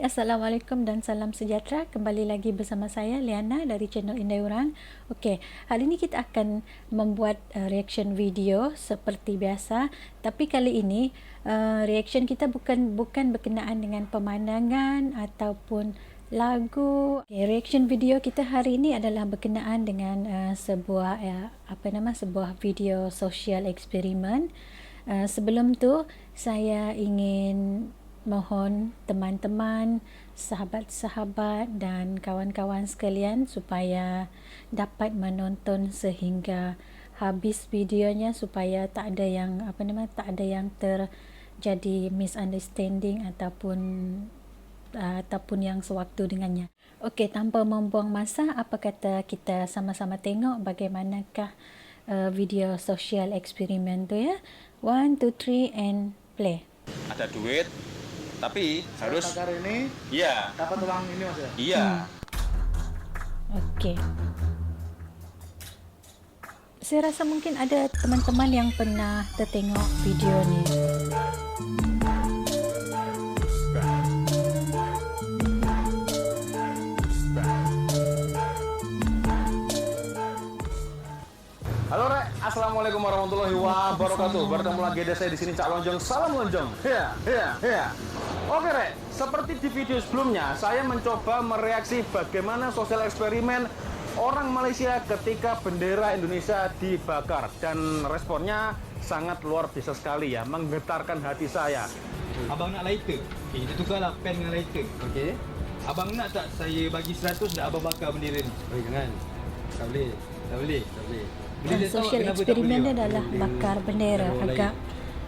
Assalamualaikum dan salam sejahtera. Kembali lagi bersama saya Liana dari channel Indai Orang. Okey, hari ini kita akan membuat reaction video seperti biasa, tapi kali ini reaction kita bukan berkenaan dengan pemandangan ataupun lagu. Okay, reaction video kita hari ini adalah berkenaan dengan sebuah sebuah video sosial eksperimen. Sebelum tu saya ingin mohon teman-teman, sahabat-sahabat dan kawan-kawan sekalian supaya dapat menonton sehingga habis videonya supaya tak ada yang terjadi misunderstanding ataupun yang sewaktu dengannya. Okey, tanpa membuang masa, apa kata kita sama-sama tengok bagaimanakah video sosial eksperimen tu ya. 1, 2, 3 and play. Ada duit, tapi harus takar ini iya dapat uang ini mas ya? iya Okey. Saya rasa mungkin ada teman-teman yang pernah tertengok video ni. Halo Rek, assalamualaikum warahmatullahi wabarakatuh. Bertemu lagi ada saya di sini Cak Lonjong. Salam Lonjong. Ya. Oke Rek, seperti di video sebelumnya, saya mencoba mereaksi bagaimana sosial eksperimen orang Malaysia ketika bendera Indonesia dibakar, dan responnya sangat luar biasa sekali ya, menggetarkan hati saya. Abang nak lighter? Okay, kita tukarlah pen dengan lighter. Okey. Abang nak tak saya bagi 100 nak abang bakar bendera ni? Oh, jangan. Tak boleh. Sosial eksperimen dia adalah bakar bendera. Agak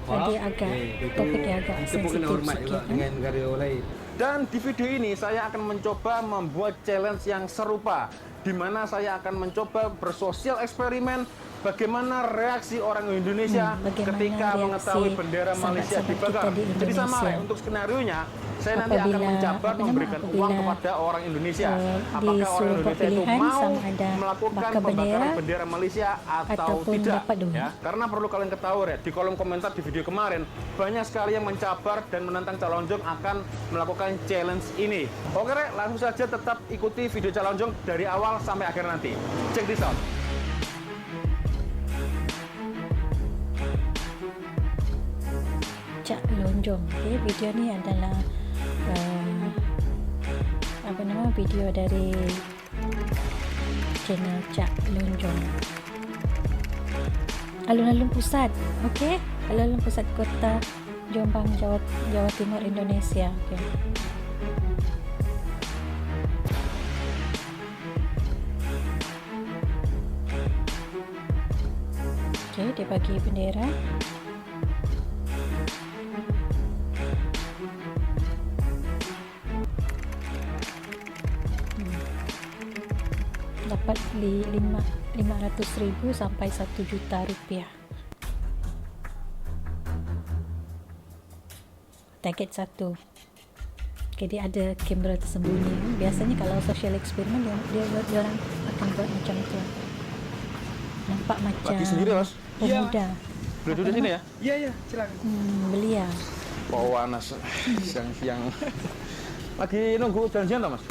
topik yang agak kita pun kena sensitif hormat juga sikit. dengan negara orang lain. Dan di video ini saya akan mencoba membuat challenge yang serupa, di mana saya akan mencoba bersosial eksperimen bagaimana reaksi orang Indonesia ketika mengetahui bendera Malaysia dibakar. Jadi sama untuk skenario-nya, saya nanti akan mencoba memberikan uang kepada orang Indonesia. Apakah orang Indonesia itu mau melakukan pembakaran bendera Malaysia atau tidak? Ya, karena perlu kalian ketahui ya, di kolom komentar di video kemarin banyak sekali yang mencabar dan menentang Cak Lonjong akan melakukan challenge ini. Oke Rek, langsung saja tetap ikuti video Cak Lonjong dari awal sampai akhir nanti. Check this out. Cak Lonjong. Okay, video ni adalah video dari channel Cak Lonjong. Alun-alun pusat. Okey, alun-alun pusat kota Jombang, Jawa Timur, Indonesia. Okey. Okey, dia bagi bendera. Dapat 500,000 sampai 1 juta rupiah. Target 1. Okay, dia ada kamera tersembunyi. Biasanya kalau social eksperimen dia orang akan buat macam tu. Nampak macam Lagi sendiri Mas? pemuda. Boleh duduk sini ya? Iya, silakan. Belia. Panas siang-siang. Lagi nunggu janjian tak Mas?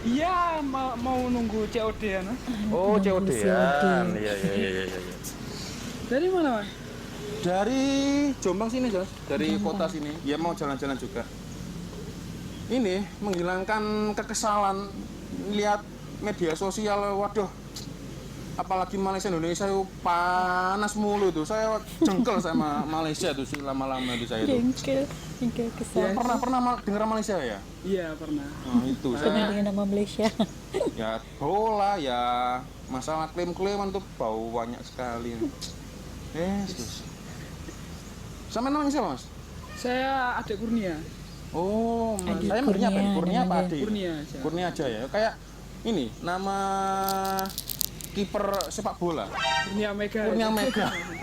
Iya, mau nunggu COD ya, Mas. Oh, COD-an. Iya. Dari mana, Mas? Dari Jombang sini, Jos. Dari kota sini. Ya mau jalan-jalan juga. Ini menghilangkan kekesalan lihat media sosial. Waduh. Apalagi Malaysia Indonesia itu panas mulu tuh. Saya jengkel sama Malaysia tuh lama-lama itu saya tuh. Jengkel kesal. Pernah dengar Malaysia ya? Iya, pernah. Nah, itu Pernah saya. dengan nama Malaysia. Ya bola ya, masalah klaim-klaiman tuh bau banyak sekali. Yesus. Sama namanya siapa Mas? Saya Adik Kurnia. Oh, Adik saya manggilnya apa? Kurnia Kurnia apa namanya. Adi? Kurnia aja. Kurnia aja ya. Kayak ini nama kiper sepak bola. Kurnia Mega.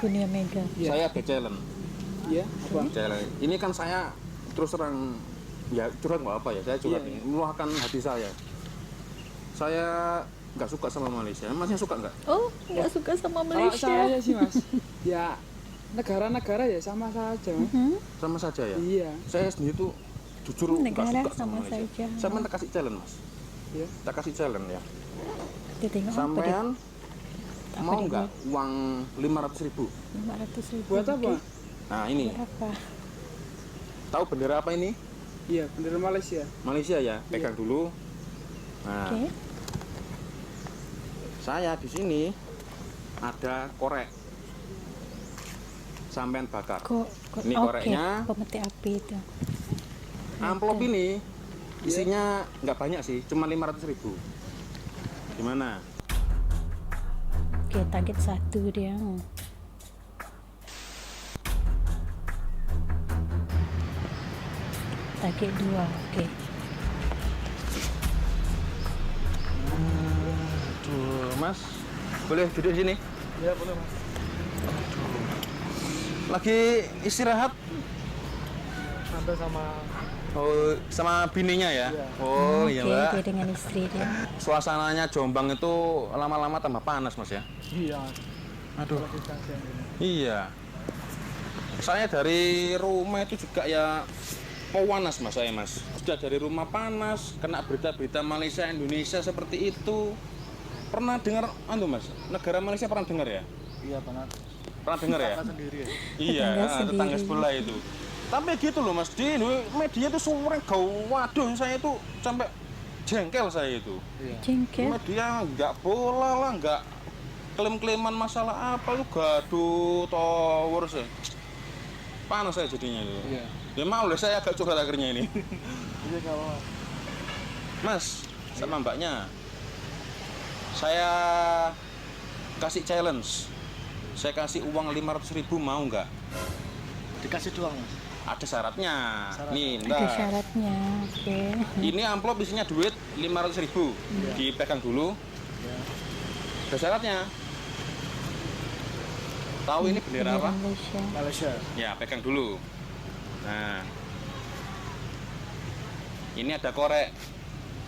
Kurnia Mega. Iya. Saya ada challenge. Iya, apa? Challenge. Ini kan saya terus terang ya curhat nggak apa ya. Saya curhat Iya, ini meluahkan hati saya. Saya nggak suka sama Malaysia. Masnya suka nggak? Oh, nggak suka sama Kalau Malaysia. saya sih, Mas. Ya, negara-negara ya sama saja, Mas. Sama saja ya. Iya. Saya sendiri tuh jujur nggak negara suka sama Malaysia. saja. Saya minta kasih challenge mas. Iya. Kita kasih challenge ya. Kita tengok apa dia. Sampean Apa mau dia nggak uang 500.000? 500.000. Buat apa? Oke. Nah ini, Berapa? tahu bendera apa ini? Iya, bendera Malaysia. Malaysia ya. Pegang dulu. Nah, Oke. saya di sini ada korek. Sampean bakar. Ini koreknya. Oke, pemetik api itu. Amplop ini isinya nggak banyak sih, cuma 500.000. Gimana? Oke, target 1 dia. Target 2, oke. Tuh, Mas, boleh duduk di sini? Iya, boleh mas. Lagi istirahat? Sampai sama Oh, sama bininya ya? Iya. Oh, iya, Oke, Mbak. dia dengan istri dia. Suasananya Jombang itu lama-lama tambah panas, Mas ya? iya. Aduh. Distansi yang ini. Iya. Saya dari rumah itu juga ya panas mas saya mas. Sudah dari rumah panas, kena berita-berita Malaysia, Indonesia seperti itu. Pernah dengar, mas? Negara Malaysia pernah dengar ya? Iya, pernah. Pernah dengar ya? Sendiri ya. Iya, Tetangga tetangga sendiri. sebelah itu. Tapi gitu loh mas, di media itu sore waduh saya itu sampai jengkel saya itu. Iya. Jengkel. Media nggak bola lah, nggak klaim-klaiman masalah apa lu gaduh tower sih. Panas saya jadinya itu. Iya. Ya mau lah saya agak curhat akhirnya ini. Iya, nggak apa-apa. Mas, sama mbaknya. Saya kasih challenge. Saya kasih uang 500.000 mau nggak? Dikasih doang mas. Ada syaratnya. Nih, Ada bentar. syaratnya. Oke. Ini amplop isinya duit 500.000. Dipegang dulu. Iya. Ada syaratnya. Tahu ini bendera apa? Malaysia. Malaysia. Ya, pegang dulu. Nah, ini ada korek.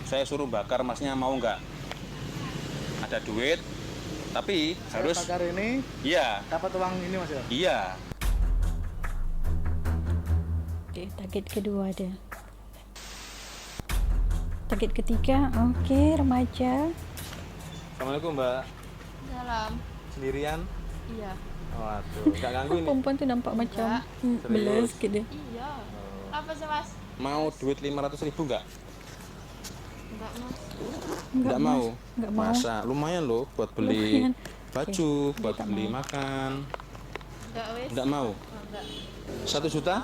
Saya suruh bakar, masnya mau nggak? Ada duit, tapi harus. Bakar ini Iya, dapat uang ini mas ya. iya. Oke, target kedua dia. Target ketiga, oke, remaja. Assalamualaikum mbak. Salam. Sendirian? Iya. Waduh, nggak ganggu ini. Perempuan tuh nampak macam Serius? belas gitu. Iya. Apa sih mas? Mau duit 500.000 nggak? Enggak mas. Nggak mau. Nggak mau. Masa lumayan loh buat beli Lumayan. baju, Oke, buat tak beli mau. makan. Enggak wes. Nggak mau. Oh, enggak. 1 juta?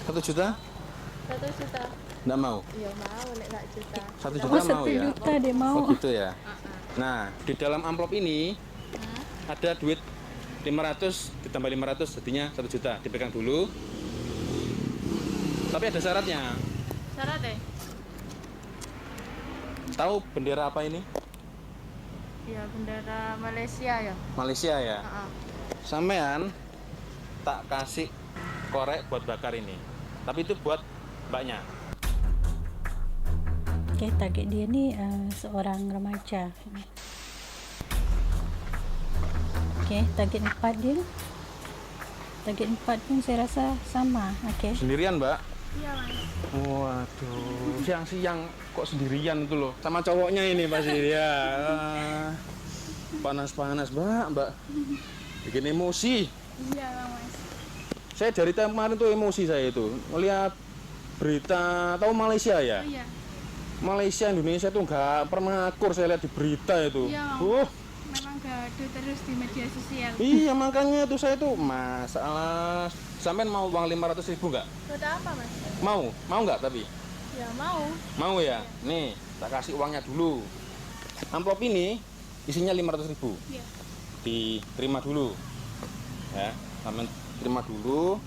1 juta? 1 juta. Nggak mau. Iya mau, nek enggak juta. 1 Oh, juta mau 1 ya? juta dia mau. Oh gitu ya. Nah, di dalam amplop ini ada duit 500 ditambah 500 jadinya 1 juta. Dipegang dulu. Tapi ada syaratnya. Syarat deh. Tahu bendera apa ini? Iya bendera Malaysia ya. Malaysia ya. Heeh. Sampean tak kasih korek buat bakar ini. Tapi itu buat mbaknya. Oke, target dia nih seorang remaja. Oke, target 4 dia. Target 4 pun saya rasa sama. Oke. Sendirian, Mbak? Iya mas. Waduh, siang-siang kok sendirian itu loh. Sama cowoknya ini pasti ya. Panas-panas, Mbak. Bikin emosi. Iya mas. Saya dari kemarin tuh emosi saya itu. Melihat berita, tahu Malaysia ya? Iya. Malaysia, Indonesia tuh nggak pernah akur saya lihat di berita itu. Iya, memang gaduh terus di media sosial. Iya makanya tuh saya tuh masalah. Sampean mau uang 500.000 nggak? Buat apa mas? Mau nggak tapi? Ya mau. Mau ya? Nih, tak kasih uangnya dulu. Amplop ini isinya 500.000. Iya. Diterima dulu. Ya, sampean terima dulu.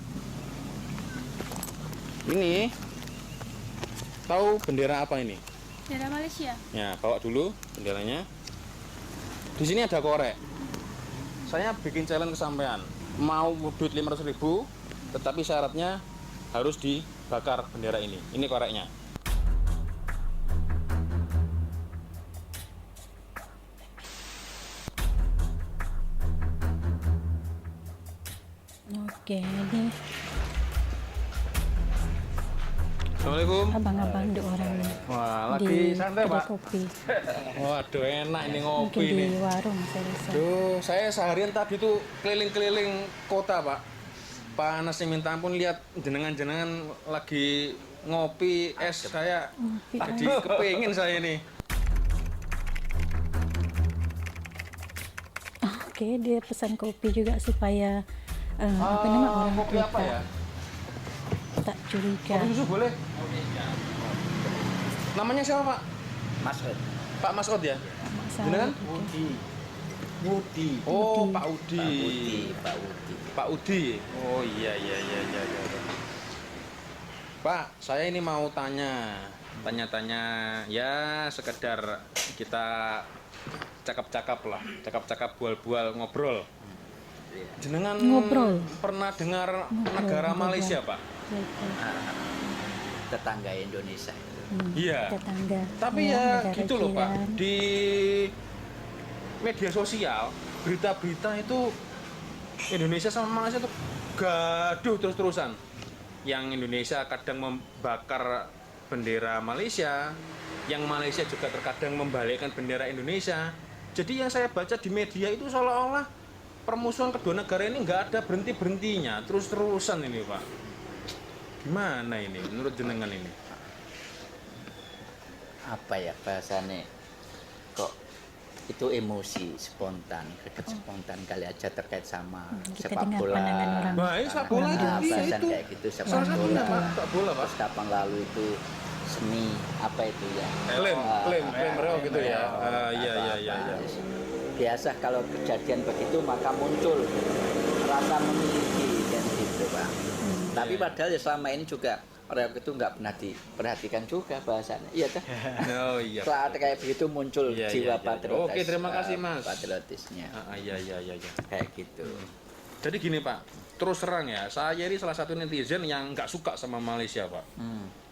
Ini tahu bendera apa ini? Bendera Malaysia. Ya, bawa dulu benderanya. Di sini ada korek. Saya bikin challenge ke sampean. Mau duit 500.000, tetapi syaratnya harus dibakar bendera ini. Ini koreknya. Oke, ini Assalamualaikum. abang-abang dua orang Wah, di lagi santai, kedai Pak. kopi. Waduh, enak ini ngopi Mungkin di nih. warung saya rasa. Duh, saya seharian tadi tuh keliling-keliling kota, Pak. Panasnya minta ampun, lihat jenengan-jenengan lagi ngopi es, saya Ngopi jadi kepengin saya nih. Oke, dia pesan kopi juga supaya apa nama orang kopi tua apa ya? tak curiga. Kopi susu boleh? Namanya siapa, Pak? Masuk. Pak Masud ya? Masalah. Jenengan? Budi. Oh, Udi. Pak Udi. Pak Udi. Oh iya. Pak, saya ini mau tanya ya sekedar kita cakap-cakap lah, cakap-cakap bual-bual ngobrol. Jenengan Ngobrol. pernah dengar Ngobrol, negara ngobrol. Malaysia, Pak? Tetangga Indonesia itu. Iya. Tetangga. Tapi ya negara gitu loh, Pak. jiran. Di media sosial, berita-berita itu Indonesia sama Malaysia tuh gaduh terus-terusan. Yang Indonesia kadang membakar bendera Malaysia, yang Malaysia juga terkadang membalikkan bendera Indonesia. Jadi yang saya baca di media itu seolah-olah permusuhan kedua negara ini nggak ada berhenti-berhentinya, terus-terusan ini, Pak. Gimana ini menurut jenengan ini? Apa ya bahasanya? Kok itu emosi spontan, spontan kali aja terkait sama Kita sepak dengar bola. pandangan orang. Baik, sepak bola itu, Nah, iya, bahasan itu kayak gitu sepak salah satunya, bola. Pak, sepak bola, Pak. Terus kapan lalu itu seni apa itu ya? Klaim reog gitu ya. Iya. Biasa kalau kejadian begitu maka muncul rasa memiliki dan gitu, Pak. Tapi padahal ya selama ini juga reog itu nggak pernah diperhatikan juga bahasanya. Iya kan? Oh iya. Saat kayak begitu muncul Iya, jiwa iya. patriotis. Oke, terima kasih, Mas. Patriotisnya Iya. kayak gitu. Jadi gini, Pak, terus terang ya, saya ini salah satu netizen yang nggak suka sama Malaysia, Pak.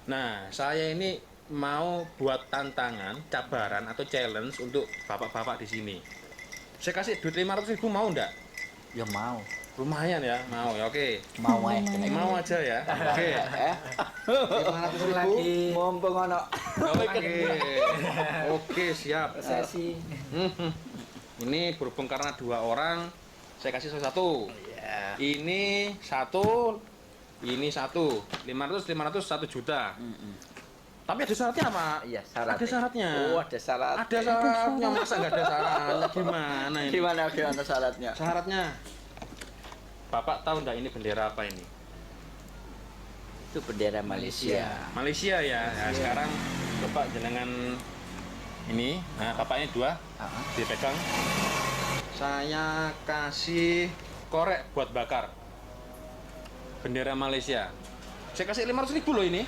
Nah, saya ini mau buat tantangan, cabaran atau challenge untuk bapak-bapak di sini. Saya kasih duit 500.000, mau ndak? Ya mau, Lumayan ya, mau ya, oke. mau aja. Mau aja ya, oke. 500.000 lagi. Mumpung ono Oke, siap. sesi. Ini berhubung karena 2 orang, saya kasih satu. Ya. Ini satu, ini satu. 500, 1 juta. Tapi ada syaratnya apa? Iya, syarat. Ada syaratnya. Oh, ada syarat. Ada syaratnya, masa nggak ada syaratnya? Gimana ini? Gimana syaratnya? Syaratnya. Bapak tahu nggak ini bendera apa ini? Itu bendera Malaysia. Malaysia ya. Nah, sekarang coba jenengan ini, nah bapaknya 2, dipegang. Saya kasih korek buat bakar. Bendera Malaysia. Saya kasih 500.000 loh ini.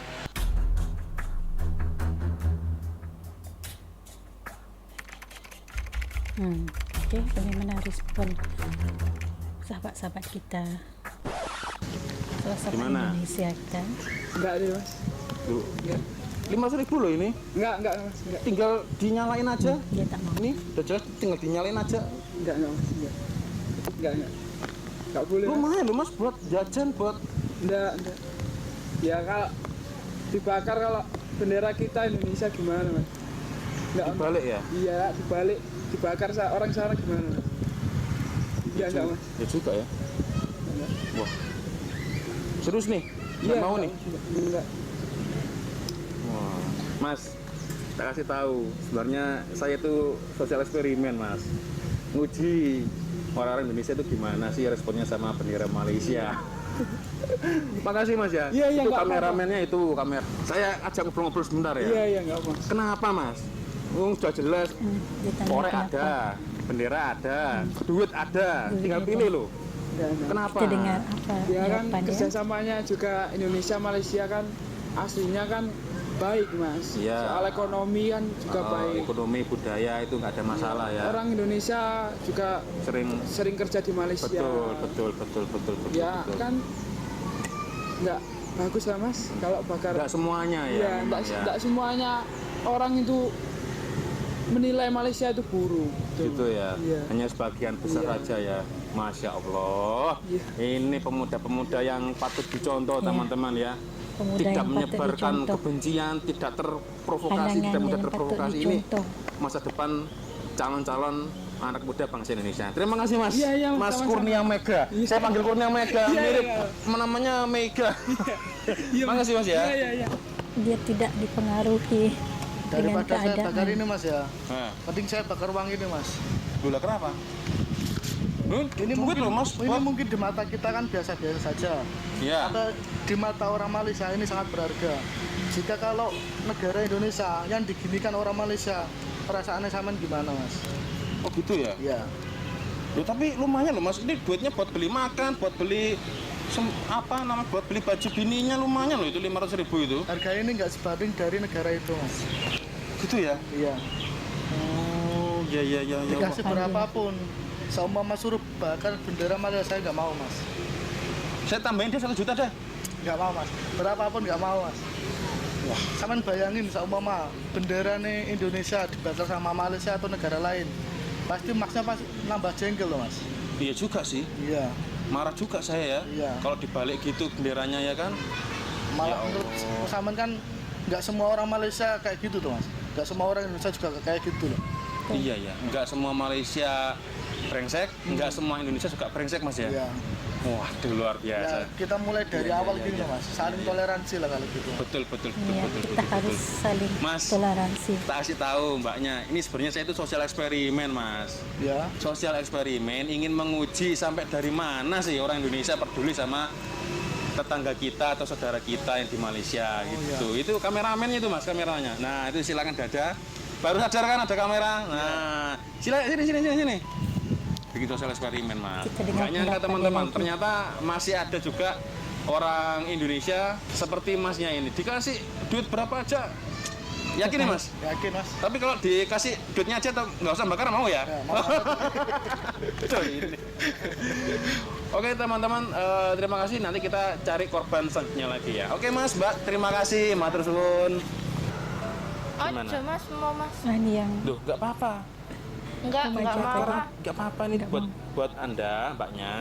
Oke, bagaimana respon sahabat-sahabat kita? Sahabat Gimana? Indonesia kan? Enggak ada mas. Tuh. 500.000 loh ini. Enggak mas. Enggak. Tinggal dinyalain aja. Dia tak mau. Ini udah jelas, tinggal dinyalain aja. Enggak mas. Enggak. Enggak boleh. Mas. Lumayan loh Mas buat jajan, buat Enggak. Ya kalau dibakar kalau bendera kita Indonesia gimana mas? Enggak. dibalik ya. Iya dibalik dibakar orang sana gimana mas? Iya enggak mas? Ya juga ya. Enggak. Wah. Serius nih? Nggak mau nih? Enggak. Wah. Mas, saya kasih tahu, sebenarnya saya itu sosial eksperimen, Mas. Nguji orang-orang Indonesia itu gimana sih responnya sama bendera Malaysia. Makasih Mas ya. Iya, itu nggak kameramennya itu kamera. Saya ajak ngobrol-ngobrol sebentar ya. Iya enggak mas. Kenapa Mas? Sudah jelas Ditanya korek kenapa. ada, bendera ada, duit ada, tinggal pilih loh. Enggak. Kenapa? Kita dengar apa Ya kan jawabannya? kerjasamanya juga Indonesia Malaysia kan aslinya kan baik mas. Iya. Soal ekonomi kan juga baik. Ekonomi budaya itu nggak ada masalah ya. Orang Indonesia juga Sering kerja di Malaysia. betul. Ya betul. kan nggak bagus lah mas kalau bakar. Nggak semuanya ya. Iya, nggak semuanya orang itu menilai Malaysia itu buruk. Gitu ya. Iya. Hanya sebagian besar Iya. saja ya. Masya Allah. Iya. Ini pemuda-pemuda yang patut dicontoh Iya. teman-teman ya. pemuda tidak yang patut menyebarkan dicontoh. kebencian, tidak terprovokasi, Pandangan tidak mudah yang patut terprovokasi. Ini dicontoh. masa depan calon-calon anak muda bangsa Indonesia. Terima kasih Mas. Iya, iya, Mas sama-sama. Kurnia Mega. Saya panggil Kurnia Mega, Iya, mirip iya. namanya Mega. Iya, Makasih Mas ya. Iya, iya. Dia tidak dipengaruhi dengan Daripada saya bakar keadaan. ini mas ya, Nah, penting saya bakar uang ini mas. dulu kenapa? Ini Duit mungkin, loh Mas. ini mungkin di mata kita kan biasa-biasa saja. Iya. Atau di mata orang Malaysia ini sangat berharga. Jika kalau negara Indonesia yang diginikan orang Malaysia, perasaannya sama gimana mas? Oh gitu ya. Ya, Loh, tapi lumayan loh Mas. Ini duitnya buat beli makan, buat beli buat beli baju bininya lumayan loh itu 500.000 itu. harga ini nggak sebanding dari negara itu mas. Gitu ya. Iya. Oh, ya. Dikasih berapapun, seumpama suruh bakar bendera Malaysia saya nggak mau mas. Saya tambahin dia 1 juta deh. Nggak mau mas. Berapapun nggak mau mas. Wah, sampean bayangin seumpama bendera nih Indonesia dibakar sama Malaysia atau negara lain, pasti masnya pasti nambah jengkel loh mas. Iya juga sih. Iya. Marah juga saya ya. Iya. Kalau dibalik gitu benderanya ya kan. Malah Ya menurut Allah. sampean kan nggak semua orang Malaysia kayak gitu tuh mas. Nggak semua orang Indonesia juga kayak gitu loh. Iya ya. Enggak semua Malaysia brengsek, enggak semua Indonesia juga brengsek Mas ya. Iya. Waduh luar Ya, biasa. kita mulai dari Iya, awal iya, gini iya. loh mas. Saling toleransi lah kalau gitu. Betul. Ya, kita harus saling Mas. toleransi. Tak kasih tahu mbaknya, ini sebenarnya saya itu sosial eksperimen Mas. Ya. Sosial eksperimen ingin menguji sampai dari mana sih orang Indonesia peduli sama tetangga kita atau saudara kita yang di Malaysia gitu. Itu kameramennya itu Mas, kameranya. Nah, itu silakan dada. Baru sadar kan ada kamera. Nah, sini. Bikin sosial eksperimen Mas. Kita dengar Nggak nyangka pendapat teman-teman, lagi. ternyata masih ada juga orang Indonesia seperti Masnya ini. Dikasih duit berapa aja. Yakin ya Mas? Yakin mas. Tapi kalau dikasih duitnya aja atau nggak usah bakar mau ya? Ya, mau. Tuh, ini. Oke teman-teman, terima kasih. Nanti kita cari korban selanjutnya lagi ya. Oke Mas, Mbak, terima kasih. Matur suwun. Gimana? Ojo mas, mau mas. Nah, ini yang Duh, nggak apa-apa. Enggak Remaja marah. Nggak apa-apa nih buat Anda, Mbaknya.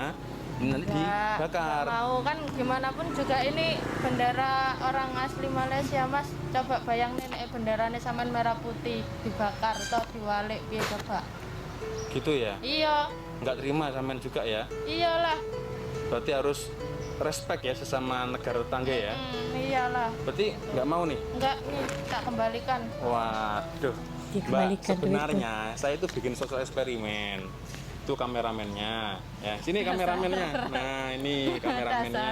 Ini nanti dibakar. Nggak mau kan gimana pun juga ini bendera orang asli Malaysia mas. Coba bayang nenek benderanya sama merah putih dibakar atau diwalik piye coba. Gitu ya? Iya, Nggak terima sampean juga ya? iyalah. Berarti harus respect ya sesama negara tetangga ya? Iyalah. Berarti nggak mau nih? Enggak nih, tak kembalikan. Waduh, Mbak, dikembalikan sebenarnya saya itu bikin sosial eksperimen. Itu kameramennya. Ya, sini kameramennya. Nah, ini kameramennya.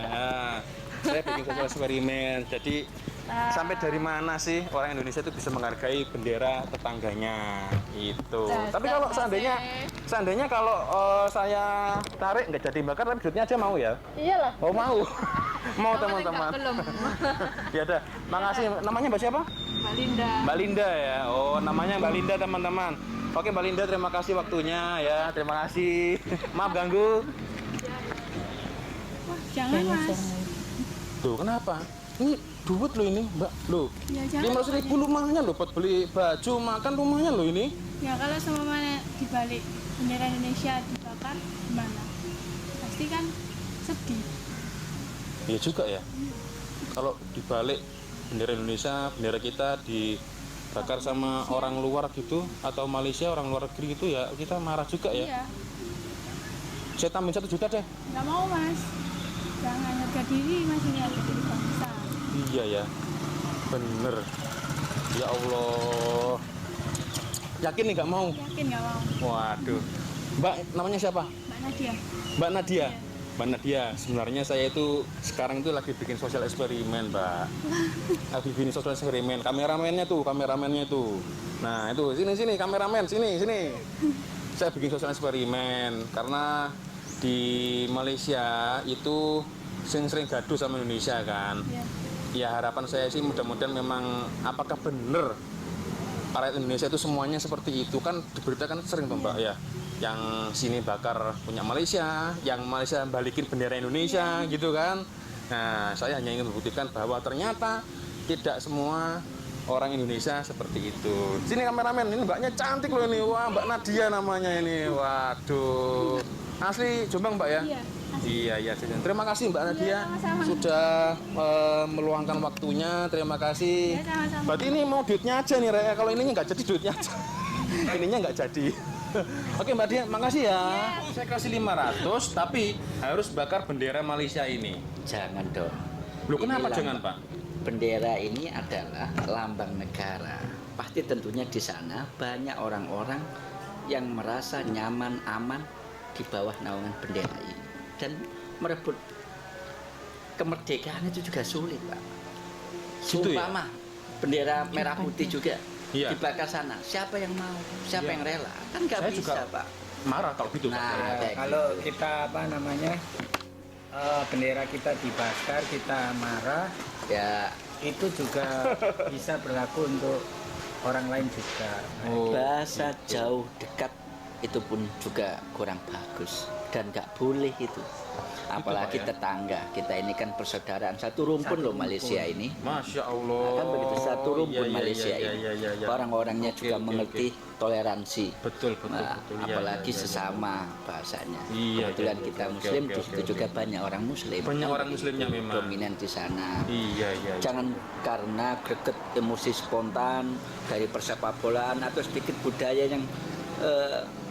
Nah, saya bikin sosial eksperimen. Jadi sampai dari mana sih orang Indonesia itu bisa menghargai bendera tetangganya? Itu. Tapi kalau seandainya kalau saya tarik nggak jadi bakar, tapi duitnya aja mau ya? Iyalah. Oh mau, mau Kamu teman-teman. enggak, belum. Ya udah, makasih. Namanya Mbak siapa? Mbak Linda. Mbak Linda ya. Oh, namanya Mbak Linda teman-teman. Oke Mbak Linda, terima kasih waktunya ya. Terima kasih. Maaf ganggu. Jangan kayaknya mas. Tuh kenapa? Ini duit loh ini Mbak. Loh, Ya jangan. 500.000 lumayan loh buat beli baju makan lumayan loh ini. Ya kalau semuanya dibalik bendera Indonesia dibakar gimana? Pasti kan sedih. Iya juga ya. Kalau dibalik bendera Indonesia, bendera kita dibakar sama orang luar gitu atau Malaysia orang luar negeri gitu ya, kita marah juga ya. Iya. Saya tambahin 1 juta deh. Nggak mau mas. Jangan harga diri mas, ini harga diri bangsa. Iya ya, bener. Ya Allah. Yakin nih nggak mau? Yakin nggak mau? Waduh. Mbak, namanya siapa? Mbak Nadia. Mbak Nadia. Mbak Nadia, sebenarnya saya itu sekarang itu lagi bikin sosial eksperimen, Mbak. Lagi bikin sosial eksperimen. Kameramennya tuh. Nah, itu sini kameramen, sini. Saya bikin sosial eksperimen karena di Malaysia itu sering gaduh sama Indonesia kan. Iya. Ya harapan saya sih mudah-mudahan memang apakah benar rakyat Indonesia itu semuanya seperti itu kan diberitakan sering tuh Mbak ya. Yang sini bakar punya Malaysia, yang Malaysia balikin bendera Indonesia gitu kan. Nah, saya hanya ingin membuktikan bahwa ternyata tidak semua orang Indonesia seperti itu. Sini kameramen, ini mbaknya cantik loh ini. Wah, Mbak Nadia namanya ini. Waduh. Asli Jombang Mbak ya? Iya. Iya, terima kasih Mbak Nadia sudah meluangkan waktunya. Terima kasih. Berarti ini mau duitnya aja nih, Rek. Kalau ininya nggak jadi duitnya aja. Ininya nggak jadi. Oke Mbak Nadia, makasih ya. Saya kasih 500, tapi harus bakar bendera Malaysia ini. Jangan dong. Loh, kenapa Ini jangan, Pak? Bendera ini adalah lambang negara. Pasti tentunya di sana banyak orang-orang yang merasa nyaman, aman di bawah naungan bendera ini. Dan merebut kemerdekaan itu juga sulit, Pak. Gitu ya? Sumpama bendera merah putih juga Iya. dibakar sana. Siapa yang mau? Siapa yang rela? Kan nggak Saya bisa, juga Pak. marah kalau gitu, Pak. Nah, kayak Kalau gitu. kita bendera kita dibakar, kita marah, Ya, itu juga bisa berlaku untuk orang lain juga. bahasa jauh dekat itu pun juga kurang bagus dan nggak boleh itu. Apalagi Pak, ya? tetangga kita ini kan persaudaraan satu rumpun loh Malaysia ini. Masya Allah. Kan begitu satu rumpun Iya, Malaysia iya, ini. iya, iya, iya. Orang-orangnya Oke, juga oke, mengerti toleransi. Betul, betul, Nah, betul. Iya, apalagi iya, iya, iya. sesama bahasanya. Iya, Kebetulan iya, kita oke, Muslim oke, di oke, situ oke. juga banyak orang Muslim. Banyak Kan orang begitu, Muslimnya memang. dominan di sana. Iya, iya. Jangan karena greget emosi spontan dari persepak bolaan atau sedikit budaya yang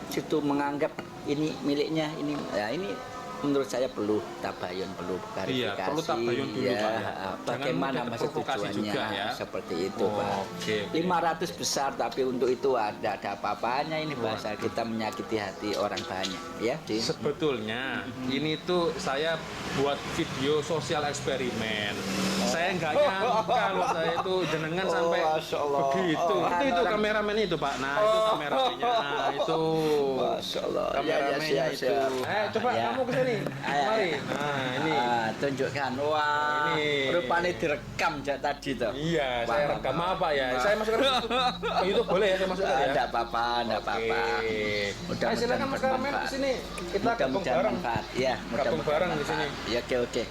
situ menganggap ini miliknya ini. Ya ini menurut saya perlu tabayun, perlu klarifikasi. Iya, perlu tabayun dulu, ya, Pak, ya. bagaimana Jangan mudah masa terprovokasi tujuannya juga, ya. seperti itu, Pak. Oke, oke. 500 besar tapi untuk itu ada apa-apanya ini bahasa kita menyakiti hati orang banyak, ya. Di Sebetulnya ini tuh saya buat video sosial eksperimen. Saya nggak nyangka kalau saya itu jenengan sampai Masya Allah. begitu. Itu kameramen itu, Pak. Nah, itu kameramennya. Nah, itu. Masya Allah. Kameramennya itu. Coba Ya. kamu kesini. Ayo. Mari. Nah, ini. Ah, tunjukkan. Wah, Ini. rupanya direkam tadi tuh. Iya, saya Wah, rekam apa ya? Wah. Saya masukkan ke YouTube. Oh, YouTube boleh ya saya masukkan ya? Enggak apa-apa, enggak apa-apa. Ayo silakan Mas Kameramen ke sini. Kita gabung bareng. Ya, Gabung bareng di sini. Ya, oke.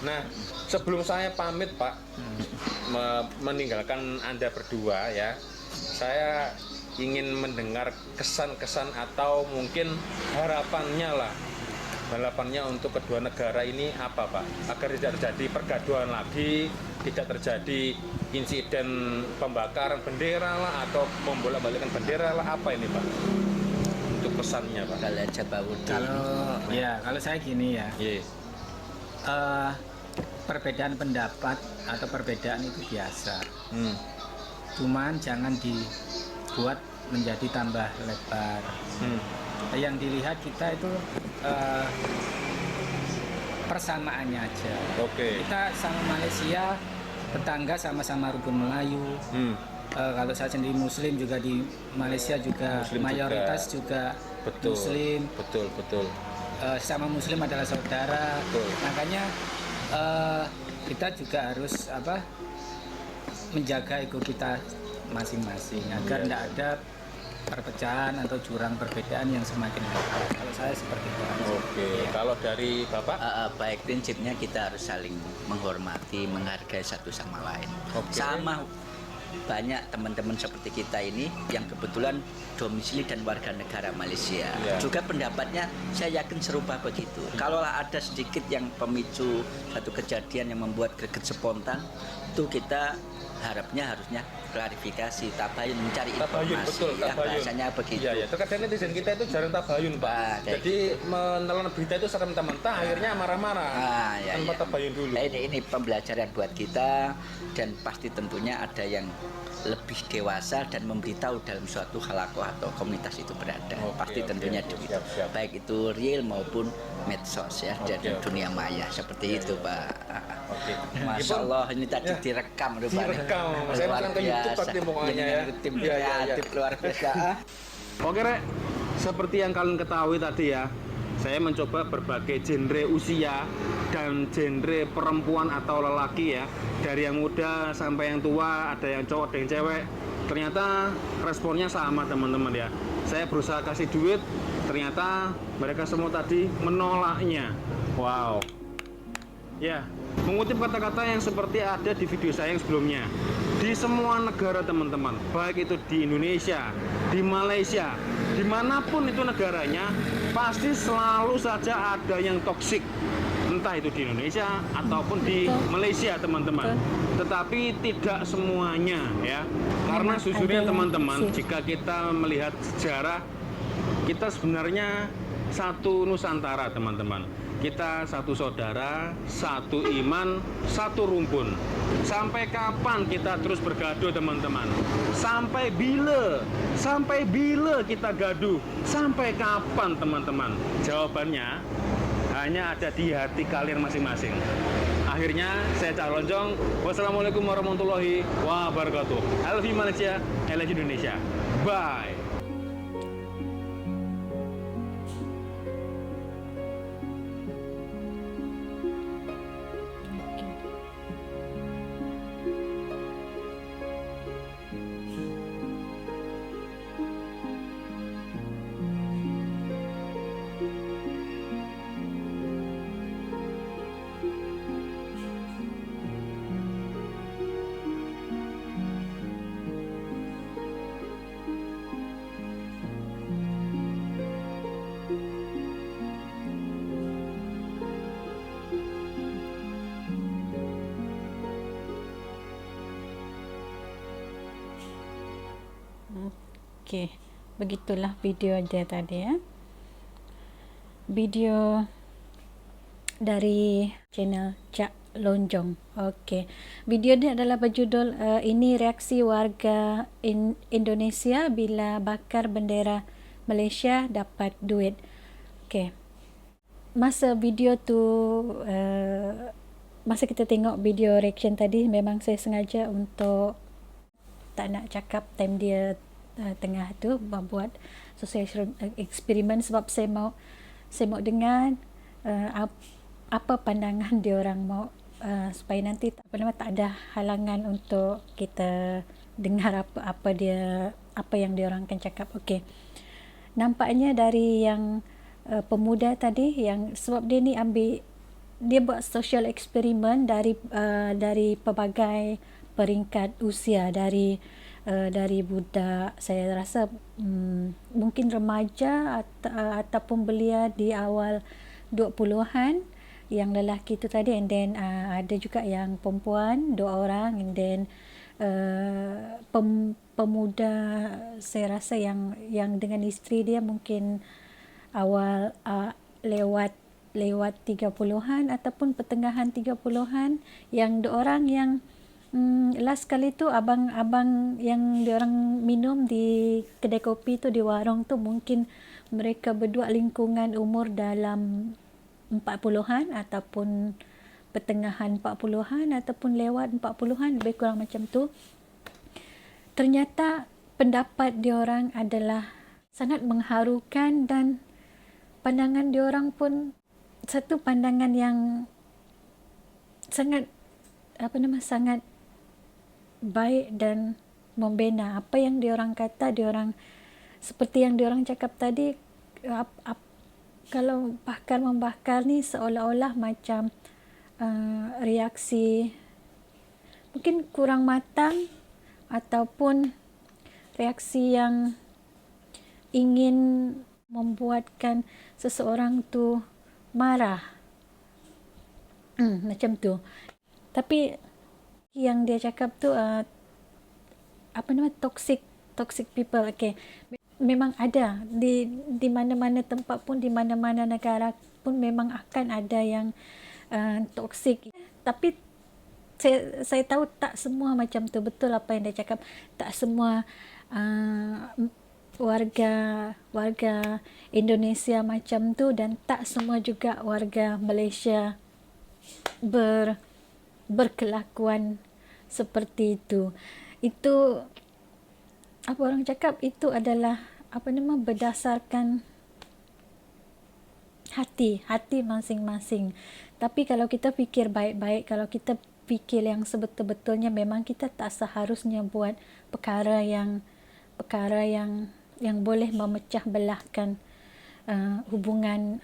Nah, sebelum saya pamit Pak, meninggalkan Anda berdua ya, saya ingin mendengar kesan-kesan atau mungkin harapannya untuk kedua negara ini apa Pak? Agar tidak terjadi pergaduhan lagi, tidak terjadi insiden pembakaran bendera lah atau membolak-balikkan bendera lah, apa ini Pak? Untuk pesannya Pak. Kalau Jabawudin. Kalau saya gini ya, Iya. perbedaan pendapat atau perbedaan itu biasa. Hmm. Cuman jangan dibuat menjadi tambah lebar. Yang dilihat kita itu persamaannya aja. Oke. Kita sama Malaysia, tetangga sama-sama rukun Melayu. Kalau saya sendiri Muslim juga di Malaysia juga Muslim mayoritas juga Betul. Muslim. Betul. Sama Muslim adalah saudara. Betul. Makanya kita juga harus menjaga ego kita masing-masing agar tidak ada perpecahan atau jurang perbedaan yang semakin lebar. Kalau saya seperti itu. Oke. Kalau dari Bapak? Baik, prinsipnya kita harus saling menghormati, menghargai satu sama lain. Oke. Sama banyak teman-teman seperti kita ini yang kebetulan domisili dan warga negara Malaysia. Ya. Juga pendapatnya saya yakin serupa begitu. Kalaulah ada sedikit yang pemicu satu kejadian yang membuat greget spontan, itu kita harusnya klarifikasi, tabayun, mencari Tabayun, informasi. betul, Ya, tabayun. bahasanya begitu. Iya. Terkadang netizen kita itu jarang tabayun Pak. Kayak Jadi menelan berita itu secara mentah-mentah, akhirnya marah-marah tanpa tabayun dulu. Ini pembelajaran buat kita, dan pasti tentunya ada yang lebih dewasa dan memberitahu dalam suatu halakoh atau komunitas itu berada. Pasti tentunya demikian. siap. Baik itu real maupun medsos ya, dan dunia maya seperti itu Pak. Oke. Masya Allah, ini tadi direkam rupanya. Direkam. Saya Luar masukkan ke YouTube biasa. pasti pokoknya ya. Dengan tim Iya, iya, iya. kreatif luar biasa. Oke Rek, seperti yang kalian ketahui tadi ya, saya mencoba berbagai genre usia dan genre perempuan atau lelaki ya, dari yang muda sampai yang tua, ada yang cowok, ada yang cewek. Ternyata responnya sama teman-teman ya. Saya berusaha kasih duit, ternyata mereka semua tadi menolaknya. Wow. Ya, mengutip kata-kata yang seperti ada di video saya yang sebelumnya. Di semua negara teman-teman, baik itu di Indonesia, di Malaysia, dimanapun itu negaranya, pasti selalu saja ada yang toksik, entah itu di Indonesia ataupun di Malaysia, teman-teman. Tetapi tidak semuanya ya. Karena sejujurnya teman-teman, jika kita melihat sejarah, kita sebenarnya satu Nusantara, teman-teman. Kita satu saudara, satu iman, satu rumpun. Sampai kapan kita terus bergaduh, teman-teman? Sampai bila kita gaduh? Sampai kapan, teman-teman? Jawabannya hanya ada di hati kalian masing-masing. Akhirnya saya Cak Lonjong. Wassalamualaikum warahmatullahi wabarakatuh. I love you Malaysia, I love you Indonesia. Bye. Okey, begitulah video dia tadi ya. Video dari channel Cak Lonjong. Okey. Video dia adalah berjudul ini reaksi warga Indonesia bila bakar bendera Malaysia dapat duit. Okey. Masa video tu masa kita tengok video reaction tadi, memang saya sengaja untuk tak nak cakap time dia tengah tu membuat social eksperimen, sebab saya mau dengar apa pandangan dia orang mau supaya nanti tak ada halangan untuk kita dengar apa yang dia orang akan cakap. Okey. Nampaknya dari yang pemuda tadi, yang sebab dia buat social eksperimen dari pelbagai peringkat usia, dari budak, saya rasa mungkin remaja ataupun belia di awal 20-an, yang lelaki tu tadi, and then ada juga yang perempuan 2 orang, and then pemuda saya rasa yang dengan isteri dia mungkin awal lewat 30-an ataupun pertengahan 30-an, yang 2 orang yang last kali tu abang-abang yang diorang minum di kedai kopi tu, di warung tu, mungkin mereka berdua lingkungan umur dalam 40-an ataupun pertengahan 40-an ataupun lewat 40-an, lebih kurang macam tu. Ternyata pendapat diorang adalah sangat mengharukan, dan pandangan diorang pun satu pandangan yang sangat sangat baik dan membina. Apa yang diorang kata, diorang seperti yang diorang cakap tadi, kalau bakar-membakar ni seolah-olah macam reaksi mungkin kurang matang ataupun reaksi yang ingin membuatkan seseorang tu marah. Macam tu. Tapi yang dia cakap tu toxic people. Okay. Memang ada di mana-mana tempat pun, di mana-mana negara pun memang akan ada yang toxic. Tapi saya tahu tak semua macam tu. Betul apa yang dia cakap, tak semua warga Indonesia macam tu, dan tak semua juga warga Malaysia berkelakuan seperti itu. Itu apa orang cakap, itu adalah berdasarkan hati masing-masing. Tapi kalau kita fikir baik-baik, kalau kita fikir yang sebetul-betulnya, memang kita tak seharusnya buat perkara yang boleh memecah belahkan hubungan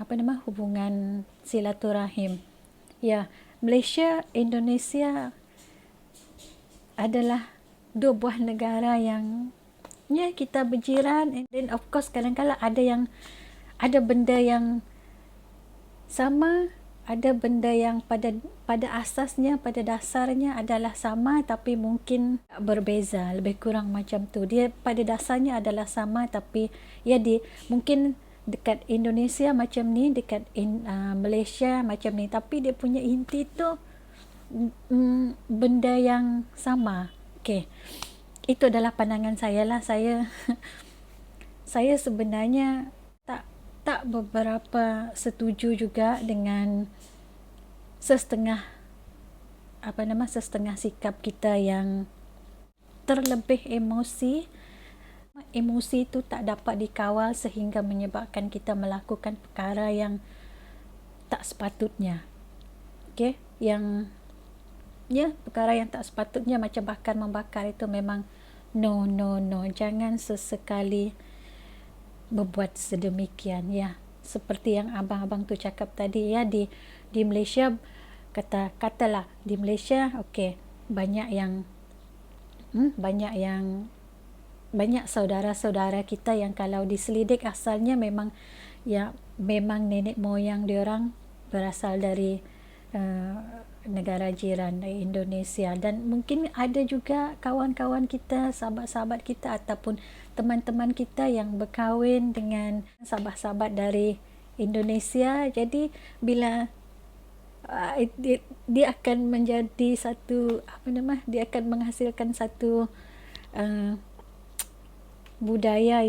silaturahim. Ya, Malaysia, Indonesia adalah 2 buah negara yang kita berjiran, and then of course kadang-kadang ada benda yang sama, ada benda yang pada asasnya, pada dasarnya adalah sama tapi mungkin berbeza, lebih kurang macam tu. Dia pada dasarnya adalah sama tapi ya mungkin dekat Indonesia macam ni, dekat Malaysia macam ni, tapi dia punya inti tu benda yang sama. Okey. Itu adalah pandangan saya lah. Saya sebenarnya tak beberapa setuju juga dengan setengah sikap kita yang terlebih emosi. Emosi itu tak dapat dikawal sehingga menyebabkan kita melakukan perkara yang tak sepatutnya. Okey, perkara yang tak sepatutnya macam bakar-membakar itu memang no. Jangan sesekali berbuat sedemikian, ya. Seperti yang abang-abang tu cakap tadi, ya, di Malaysia, katalah di Malaysia, okey, banyak saudara-saudara kita yang kalau diselidik asalnya memang nenek moyang diorang berasal dari negara jiran Indonesia, dan mungkin ada juga kawan-kawan kita, sahabat-sahabat kita ataupun teman-teman kita yang berkahwin dengan sahabat-sahabat dari Indonesia. Jadi bila dia akan menjadi satu dia akan menghasilkan satu budaya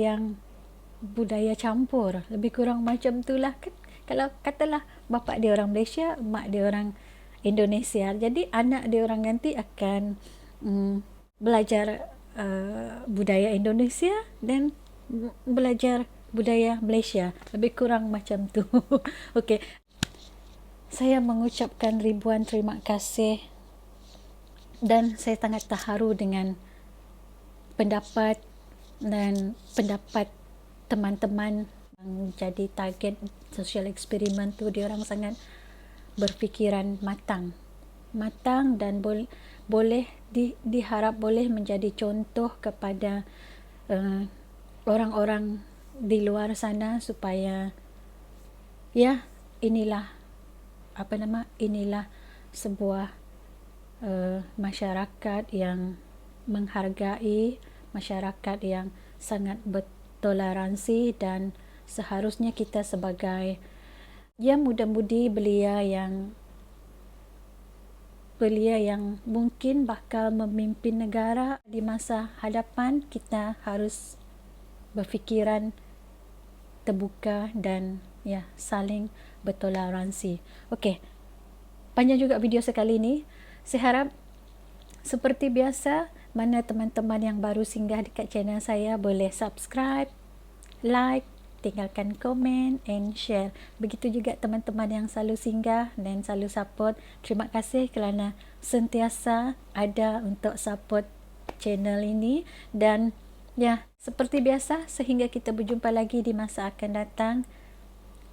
campur, lebih kurang macam itulah kan. Kalau katalah bapa dia orang Malaysia, mak dia orang Indonesia, jadi anak dia orang nanti akan belajar budaya Indonesia dan belajar budaya Malaysia, lebih kurang macam tu. Okey, saya mengucapkan ribuan terima kasih dan saya sangat terharu dengan pendapat teman-teman yang jadi target social eksperimen tu. Dia orang sangat berfikiran matang dan boleh diharap boleh menjadi contoh kepada orang-orang di luar sana supaya ya inilah sebuah masyarakat yang menghargai, masyarakat yang sangat bertoleransi, dan seharusnya kita sebagai muda-mudi belia yang mungkin bakal memimpin negara di masa hadapan, kita harus berfikiran terbuka dan saling bertoleransi. Okey, panjang juga video sekali ini. Saya harap seperti biasa, mana teman-teman yang baru singgah dekat channel saya boleh subscribe, like, tinggalkan komen and share. Begitu juga teman-teman yang selalu singgah dan selalu support. Terima kasih kerana sentiasa ada untuk support channel ini. Dan seperti biasa, sehingga kita berjumpa lagi di masa akan datang,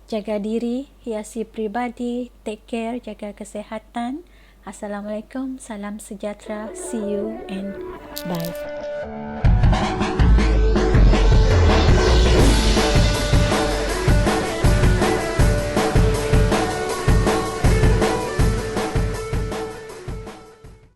jaga diri, hiasi peribadi, take care, jaga kesihatan. Assalamualaikum, salam sejahtera, see you and bye.